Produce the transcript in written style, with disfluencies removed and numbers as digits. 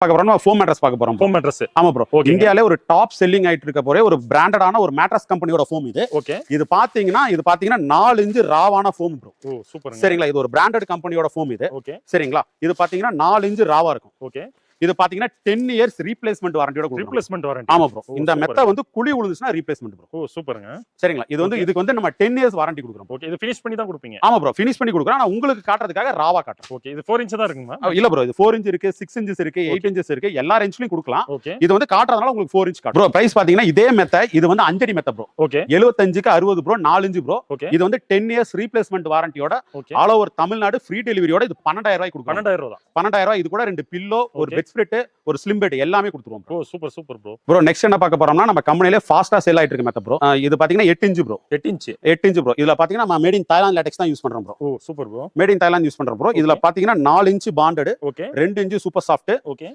பார்க்க போறோம் foam mattress பார்க்க போறோம். Foam mattress. ஆமா ப்ரோ. இந்தியால ஒரு டாப் செல்லிங் ஆயிட்டு இருக்க போற ஒரு பிராண்டடான ஒரு மேட்ரஸ் கம்பெனியோட ஃபோம் இது. ஓகே. இது பாத்தீங்கன்னா 4 இன்ச் ராவான ஃபோம் ப்ரோ. ஓ சூப்பர். சரிங்களா, இது ஒரு பிராண்டட் கம்பெனியோட ஃபோம் இது. ஓகே. சரிங்களா, இது பாத்தீங்கன்னா 4 இன்ச் ராவா இருக்கும். ஓகே. இது பாத்தீங்கன்னா 10 இயர்ஸ் ரீப்ளேஸ்மென்ட் வாரண்டியோட கொடுக்குறோம். Replacement warranty. ஆமா ப்ரோ. இந்த மெத்த வந்து குழி விழுந்துச்சுனா ரீப்ளேஸ்மென்ட் ப்ரோ. ஓ சூப்பர்ங்க. சரிங்களா, இது வந்து இதுக்கு வந்து நம்ம 10 இயர்ஸ் வாரண்டி கொடுக்குறோம். ஓகே. இது ஃபினிஷ் பண்ணி தான் கொடுப்பீங்க. ஆமா ப்ரோ, ஃபினிஷ் பண்ணி கொடுக்குறோம். ஆனா உங்களுக்கு காட்டுறதுக்காக ராவா காட்டுறோம். ஓகே. இது 4 இன்ச் தான் இருக்குமா? இல்ல ப்ரோ, இது 4 இன்ச் இருக்கு, 6 இன்ச்சஸ் இருக்கு, 8 இன்ச்சஸ் இருக்கு, எல்லா ரேஞ்ச்லயும் கொடுக்கலாம். ஓகே. இது வந்து காட்டுறதுனால உங்களுக்கு 4 இன்ச் காட்டும். ப்ரோ பிரைஸ் பாத்தீங்கன்னா இதே மெத்த இது வந்து 5 அடி மெத்த ப்ரோ. ஓகே. 75க்கு 60 ப்ரோ, 4 இன்ச் ப்ரோ. ஓகே. இது வந்து 10 இயர்ஸ் ரீப்ளேஸ்மென்ட் வாரண்டியோட okay. All over Tamil Nadu free டெலிவரியோட இது 12000 ரூபாய் கொடுக்குறோம். 12000 ரூபாய். 12000 ரூபாய். இது கூட 2 பில்லோ, ஒரு பெட் ஸ்ப்ரெட், ஒரு ஸ்லிம் பெட் எல்லாமே கொடுத்துருவோம் ப்ரோ. ஓ super super bro. Bro next என்ன பார்க்க போறோம்னா நம்ம கம்பெனிலே ஃபாஸ்டா சேல் ஆயிட்டு இருக்கு மெத்த ப்ரோ. இது பாத்தீங்கன்னா 8 inch bro. 8 inch. 8 inch bro. இதுல பாத்தீங்கன்னா நம்ம மேட் இன் தாய்லாந்து லேட்டெக்ஸ் தான் யூஸ் பண்றோம் bro. O super bro. Made in Thailand use பண்றோம் ப்ரோ. இதுல பாத்தீங்கன்னா 4 inch bonded, okay. 2 inch super soft, okay.